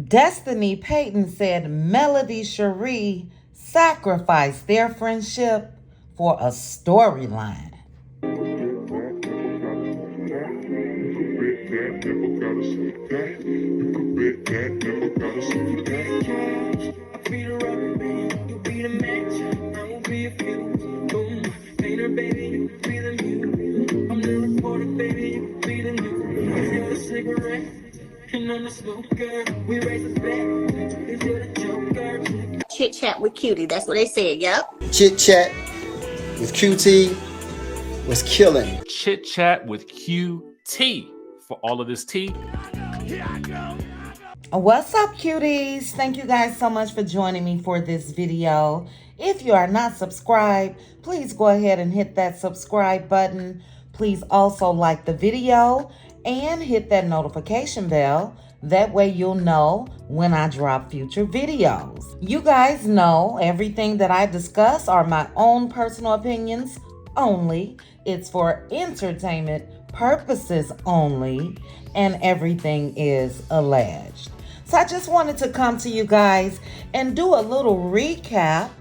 Destiny Payton said Melody Shari sacrificed their friendship for a storyline. Chit chat with cutie. That's what they said. Yep. Chit chat with QT was killing. Chit chat with QT for all of this tea. What's up, cuties? Thank you guys so much for joining me for this video. If you are not subscribed, please go ahead and hit that subscribe button. Please also like the video and hit that notification bell. That way you'll know when I drop future videos. You guys know everything that I discuss are my own personal opinions only. It's for entertainment purposes only, and everything is alleged. So I just wanted to come to you guys and do a little recap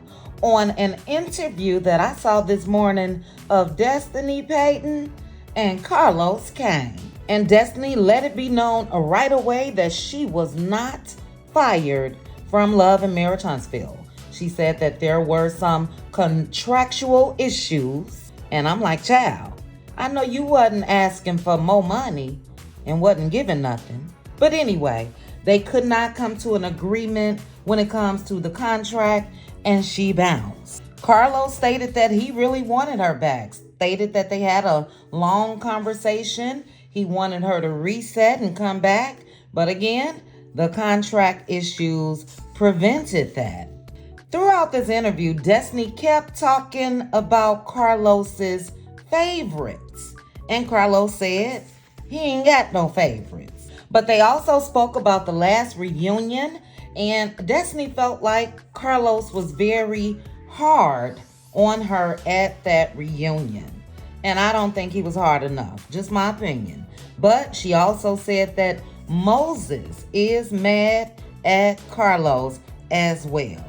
on an interview that I saw this morning of Destiny Payton and Carlos Kane. And Destiny let it be known right away that she was not fired from Love and Marriage Huntsville. She said that there were some contractual issues. And I'm like, child, I know you wasn't asking for more money and wasn't giving nothing. But anyway, they could not come to an agreement when it comes to the contract, and she bounced. Carlos stated that he really wanted her back, stated that they had a long conversation. He wanted her to reset and come back. But again, the contract issues prevented that. Throughout this interview, Destiny kept talking about Carlos's favorites. And Carlos said he ain't got no favorites. But they also spoke about the last reunion, and Destiny felt like Carlos was very hard on her at that reunion. And I don't think he was hard enough, just my opinion. But she also said that Moses is mad at Carlos as well.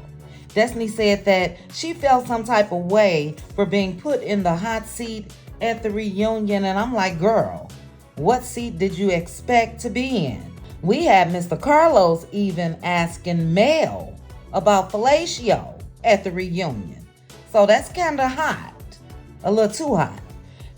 Destiny said that she felt some type of way for being put in the hot seat at the reunion. And I'm like, girl, what seat did you expect to be in? We had Mr. Carlos even asking Mel about fellatio at the reunion. So that's kind of hot, a little too hot.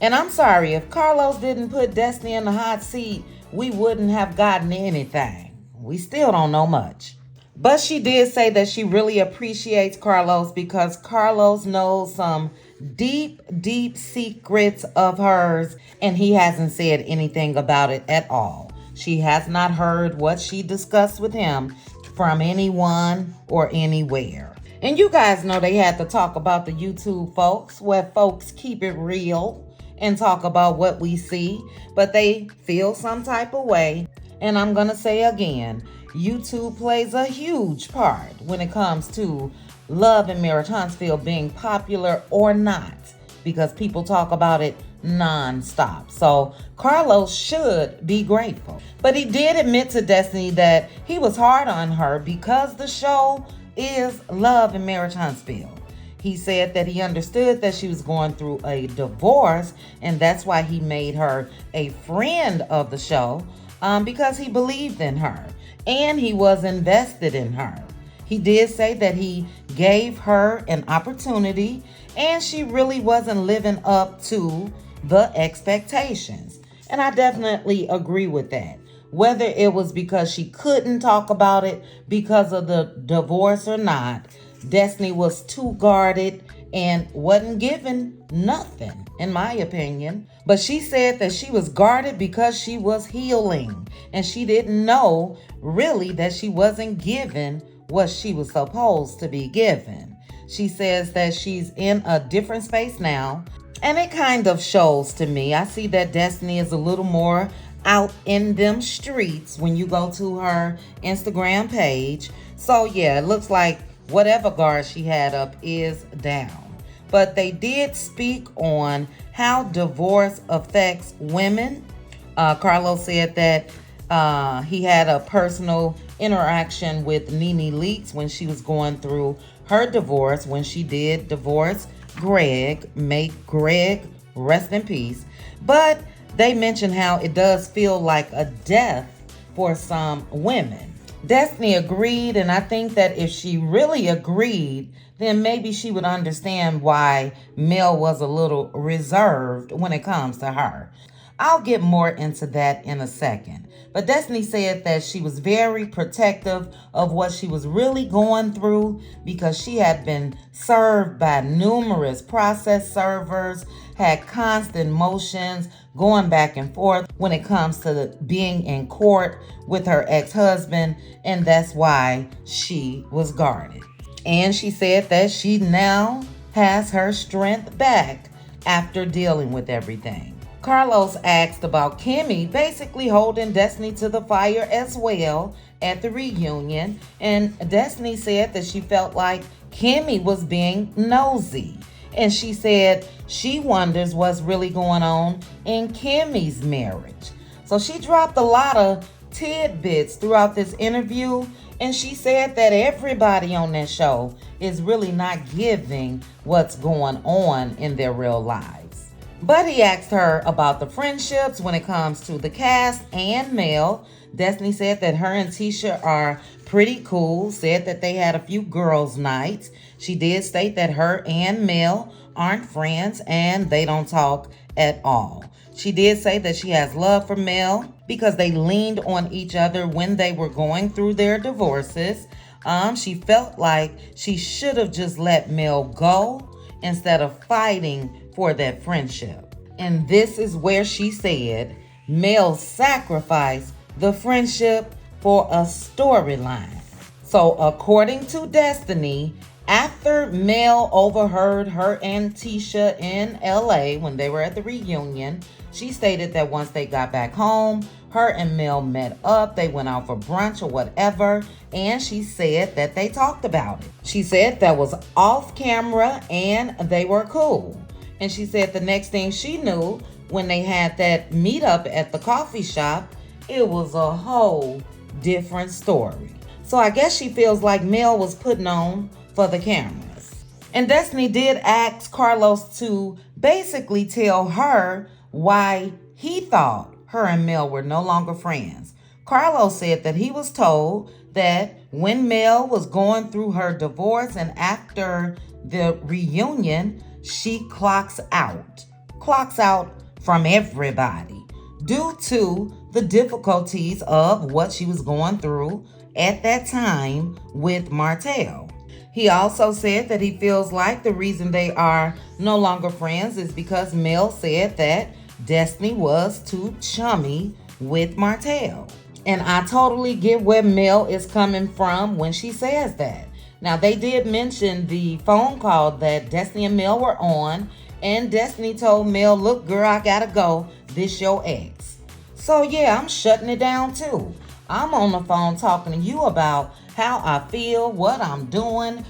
And I'm sorry, if Carlos didn't put Destiny in the hot seat, we wouldn't have gotten anything. We still don't know much. But she did say that she really appreciates Carlos because Carlos knows some deep, deep secrets of hers, and he hasn't said anything about it at all. She has not heard what she discussed with him from anyone or anywhere. And you guys know they had to talk about the YouTube folks, where folks keep it real and talk about what we see, but they feel some type of way. And I'm gonna say again, YouTube plays a huge part when it comes to Love and Marriage Huntsville being popular or not, because people talk about it non-stop. So Carlos should be grateful. But he did admit to Destiny that he was hard on her because the show is Love and Marriage Huntsville. He said that he understood that she was going through a divorce, and that's why he made her a friend of the show, because he believed in her and he was invested in her. He did say that he gave her an opportunity and she really wasn't living up to the expectations. And I definitely agree with that. Whether it was because she couldn't talk about it because of the divorce or not, Destiny was too guarded and wasn't given nothing, in my opinion. But she said that she was guarded because she was healing, and she didn't know really that she wasn't given what she was supposed to be given. She says that she's in a different space now, and it kind of shows to me. I see that Destiny is a little more out in them streets when you go to her Instagram page. So yeah, it looks like whatever guard she had up is down. But they did speak on how divorce affects women. Carlos said that he had a personal interaction with Nene Leakes when she was going through her divorce, when she did divorce Greg. May Greg rest in peace. But they mentioned how it does feel like a death for some women. Destiny agreed, and I think that if she really agreed, then maybe she would understand why Mel was a little reserved when it comes to her. I'll get more into that in a second. But Destiny said that she was very protective of what she was really going through because she had been served by numerous process servers, had constant motions going back and forth when it comes to being in court with her ex-husband, and that's why she was guarded. And she said that she now has her strength back after dealing with everything. Carlos asked about Kimmy basically holding Destiny to the fire as well at the reunion, and Destiny said that she felt like Kimmy was being nosy. And she said she wonders what's really going on in Kimmy's marriage. So she dropped a lot of tidbits throughout this interview, and she said that everybody on that show is really not giving what's going on in their real lives. But he asked her about the friendships when it comes to the cast and Mel. Destiny said that her and Tisha are pretty cool, said that they had a few girls' nights. She did state that her and Mel aren't friends and they don't talk at all. She did say that she has love for Mel because they leaned on each other when they were going through their divorces. She felt like she should have just let Mel go instead of fighting for that friendship. And this is where she said Mel sacrificed the friendship for a storyline. So according to Destiny, after Mel overheard her and Tisha in LA when they were at the reunion, she stated that once they got back home, her and Mel met up, they went out for brunch or whatever, and she said that they talked about it. She said that was off camera and they were cool. And she said the next thing she knew, when they had that meetup at the coffee shop, it was a whole different story. So I guess she feels like Mel was putting on for the cameras. And Destiny did ask Carlos to basically tell her why he thought her and Mel were no longer friends. Carlos said that he was told that when Mel was going through her divorce and after the reunion, she clocks out from everybody due to the difficulties of what she was going through at that time with Martel. He also said that he feels like the reason they are no longer friends is because Mel said that Destiny was too chummy with Martel. And I totally get where Mel is coming from when she says that. Now, they did mention the phone call that Destiny and Mel were on, and Destiny told Mel, look, girl, I gotta go. This your ex. So, yeah, I'm shutting it down, too. I'm on the phone talking to you about how I feel, what I'm doing,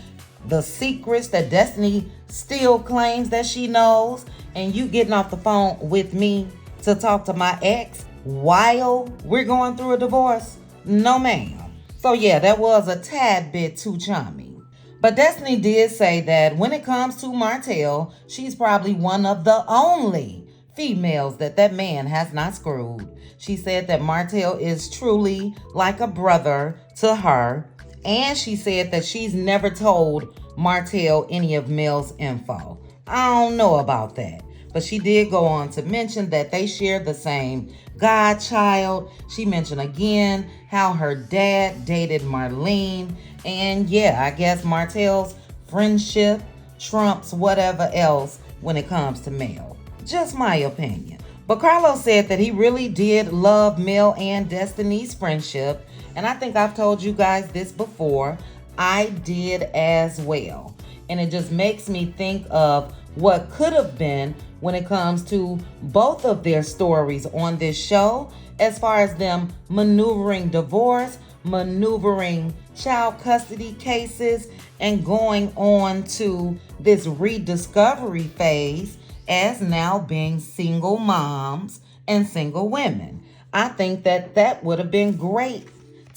the secrets that Destiny still claims that she knows, and you getting off the phone with me to talk to my ex while we're going through a divorce? No, ma'am. So yeah, that was a tad bit too chummy. But Destiny did say that when it comes to Martel, she's probably one of the only females that man has not screwed. She said that Martel is truly like a brother to her. And she said that she's never told Martel any of Mel's info. I don't know about that. But she did go on to mention that they share the same godchild. She mentioned again how her dad dated Marlene. And yeah, I guess Martel's friendship trumps whatever else when it comes to Mel. Just my opinion. But Carlos said that he really did love Mel and Destiny's friendship. And I think I've told you guys this before. I did as well. And it just makes me think of what could have been when it comes to both of their stories on this show, as far as them maneuvering divorce, maneuvering child custody cases, and going on to this rediscovery phase as now being single moms and single women. I think that would have been great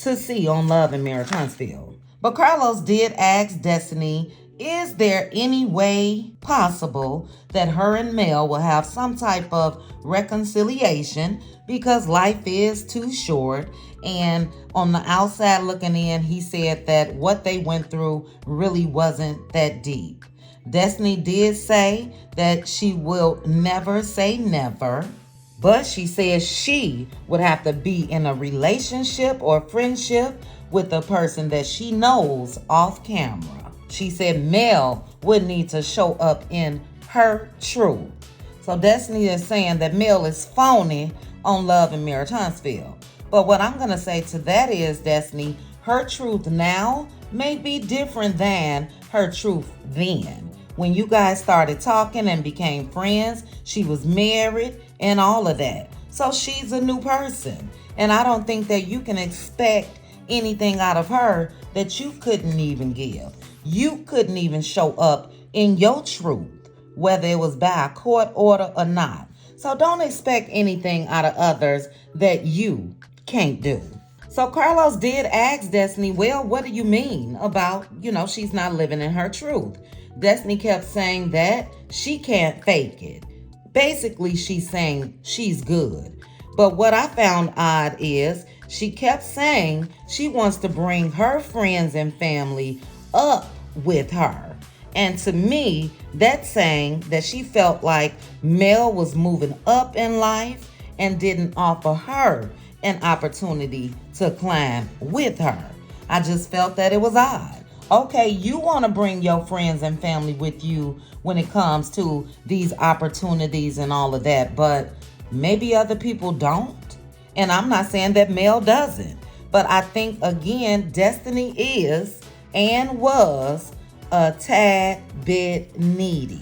to see on Love and Marriage Huntsville. But Carlos did ask Destiny, is there any way possible that her and Mel will have some type of reconciliation because life is too short? And on the outside looking in, he said that what they went through really wasn't that deep. Destiny did say that she will never say never, but she says she would have to be in a relationship or friendship with a person that she knows off camera. She said Mel would need to show up in her truth. So Destiny is saying that Mel is phony on Love and Marriage Huntsville. But what I'm going to say to that is, Destiny, her truth now may be different than her truth then. When you guys started talking and became friends, she was married and all of that. So she's a new person. And I don't think that you can expect anything out of her that you couldn't even give. You couldn't even show up in your truth, whether it was by a court order or not. So don't expect anything out of others that you can't do. So Carlos did ask Destiny, well, what do you mean about, she's not living in her truth? Destiny kept saying that she can't fake it. Basically, she's saying she's good. But what I found odd is she kept saying she wants to bring her friends and family up with her. And to me, that's saying that she felt like Mel was moving up in life and didn't offer her an opportunity to climb with her. I just felt that it was odd. Okay, you want to bring your friends and family with you when it comes to these opportunities and all of that, but maybe other people don't. And I'm not saying that Mel doesn't, but I think, again, Destiny is and was a tad bit needy,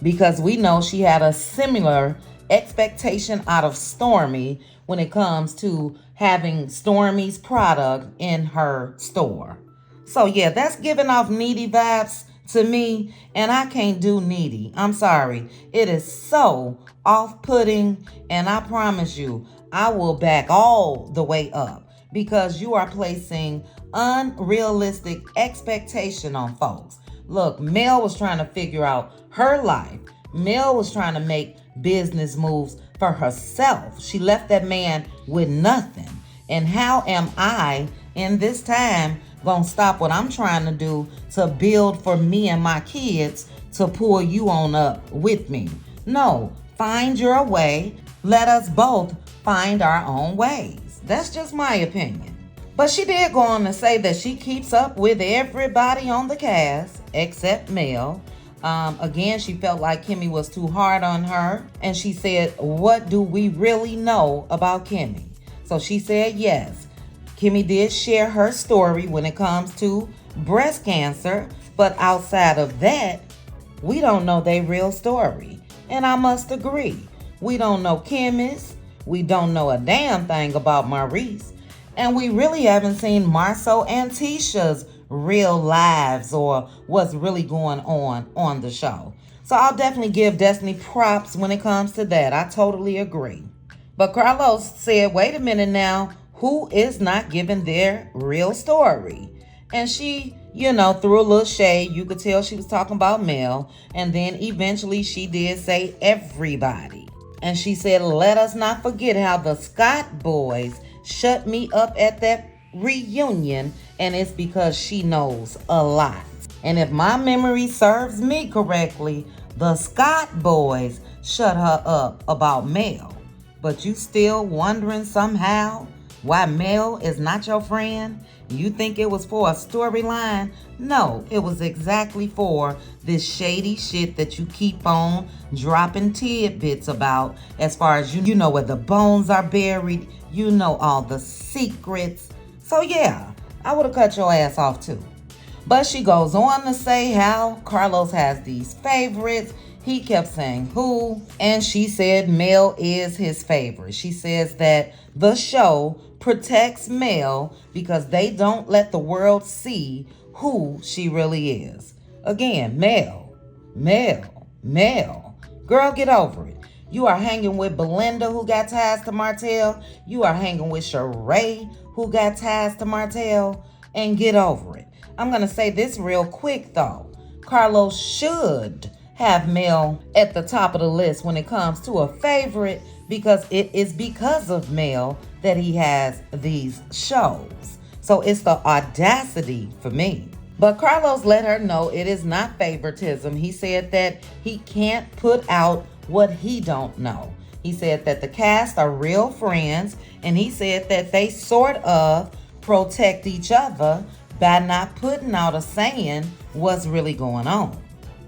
because we know she had a similar expectation out of Stormy when it comes to having Stormy's product in her store. So yeah, that's giving off needy vibes to me, and I can't do needy. I'm sorry. It is so off-putting, and I promise you, I will back all the way up, because you are placing unrealistic expectation on folks. Look, Mel was trying to figure out her life. Mel was trying to make business moves for herself. She left that man with nothing. And how am I in this time gonna stop what I'm trying to do to build for me and my kids to pull you on up with me? No, find your way. Let us both find our own ways. That's just my opinion. But she did go on to say that she keeps up with everybody on the cast except Mel. Again, she felt like Kimmy was too hard on her. And she said, what do we really know about Kimmy? So she said yes. Kimmy did share her story when it comes to breast cancer. But outside of that, we don't know their real story. And I must agree. We don't know Kimmy's. We don't know a damn thing about Maurice. And we really haven't seen Marceau and Tisha's real lives or what's really going on the show. So I'll definitely give Destiny props when it comes to that. I totally agree. But Carlos said, wait a minute now, who is not giving their real story? And she, threw a little shade. You could tell she was talking about Mel. And then eventually she did say everybody. And she said, let us not forget how the Scott boys shut me up at that reunion, and it's because she knows a lot. And if my memory serves me correctly, the Scott boys shut her up about Mel. But you still wondering somehow why Mel is not your friend? You think it was for a storyline? No, it was exactly for this shady shit that you keep on dropping tidbits about, as far as you know where the bones are buried, you know all the secrets. So yeah, I would have cut your ass off too. But she goes on to say how Carlos has these favorites. He kept saying who, and she said Mel is his favorite. She says that the show protects Mel because they don't let the world see who she really is. Again, Mel. Girl, get over it. You are hanging with Belinda, who got ties to Martel. You are hanging with Shari, who got ties to Martel and get over it. I'm going to say this real quick though. Carlos should have Mel at the top of the list when it comes to a favorite, because it is because of Mel that he has these shows. So it's the audacity for me. But Carlos let her know it is not favoritism. He said that he can't put out what he don't know. He said that the cast are real friends, and he said that they sort of protect each other by not putting out or saying what's really going on.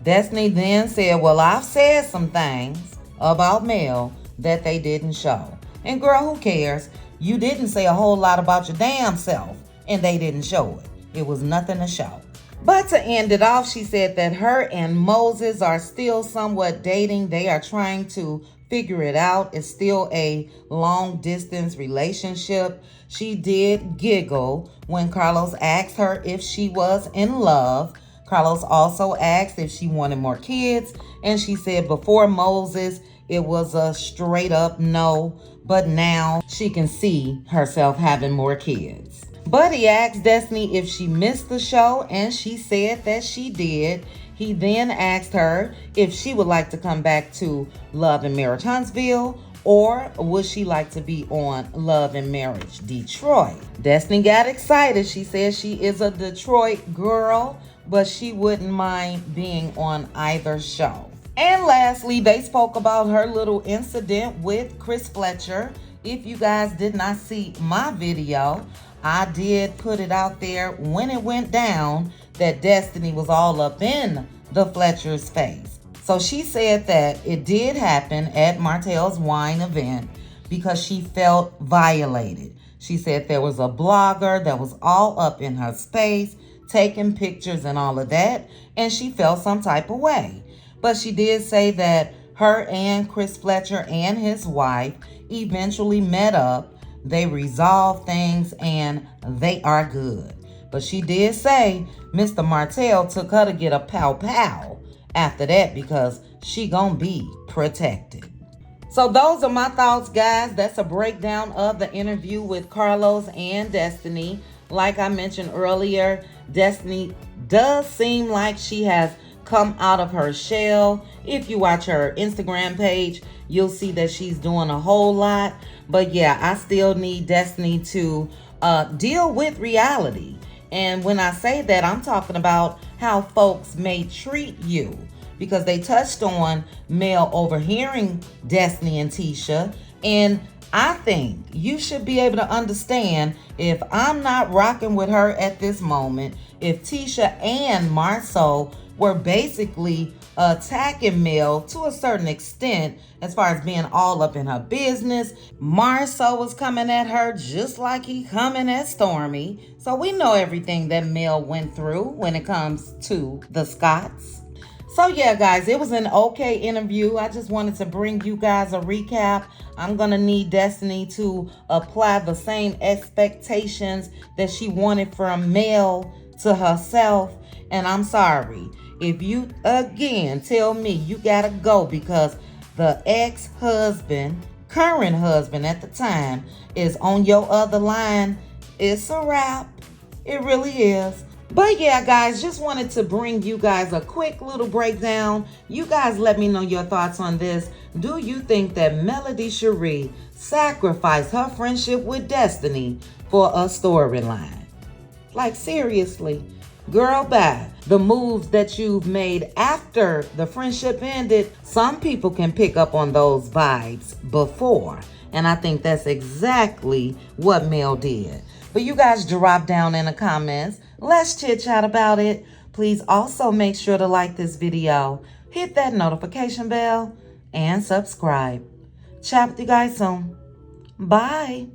Destiny then said, well, I've said some things about Mel that they didn't show. And girl, who cares? You didn't say a whole lot about your damn self, and they didn't show it. It was nothing to show. But to end it off, she said that her and Moses are still somewhat dating. They are trying to figure it out. It's still a long distance relationship. She did giggle when Carlos asked her if she was in love. Carlos also asked if she wanted more kids, and she said before Moses, it was a straight up no, but now she can see herself having more kids. But he asked Destiny if she missed the show, and she said that she did. He then asked her if she would like to come back to Love and Marriage Huntsville, or would she like to be on Love and Marriage Detroit. Destiny got excited. She said she is a Detroit girl, but she wouldn't mind being on either show. And lastly, they spoke about her little incident with Chris Fletcher. If you guys did not see my video, I did put it out there when it went down that Destiny was all up in the Fletcher's face. So she said that it did happen at Martel's wine event because she felt violated. She said there was a blogger that was all up in her space, taking pictures and all of that, and she felt some type of way. But she did say that her and Chris Fletcher and his wife eventually met up. They resolved things and they are good. But she did say Mr. Martel took her to get a pow-pow after that because she gonna be protected. So those are my thoughts, guys. That's a breakdown of the interview with Carlos and Destiny. Like I mentioned earlier, Destiny does seem like she has come out of her shell. If you watch her Instagram page, you'll see that she's doing a whole lot. But yeah, I still need Destiny to deal with reality. And when I say that, I'm talking about how folks may treat you, because they touched on Mel overhearing Destiny and Tisha. And I think you should be able to understand, if I'm not rocking with her at this moment, if Tisha and Marceau were basically attacking Mel to a certain extent as far as being all up in her business. Marceau was coming at her just like he coming at Stormy. So we know everything that Mel went through when it comes to the Scotts. So yeah, guys, it was an okay interview. I just wanted to bring you guys a recap. I'm going to need Destiny to apply the same expectations that she wanted from Mel to herself. And I'm sorry if you again tell me you gotta go because the ex-husband, current husband at the time, is on your other line. It's a wrap. It really is. But yeah, guys, just wanted to bring you guys a quick little breakdown. You guys let me know your thoughts on this. Do you think that Melody Shari sacrificed her friendship with Destiny for a storyline? Like, seriously? Girl, bye. The moves that you've made after the friendship ended, some people can pick up on those vibes before. And I think that's exactly what Mel did. But you guys drop down in the comments. Let's chit chat about it. Please also make sure to like this video, hit that notification bell, and subscribe. Chat with you guys soon. Bye.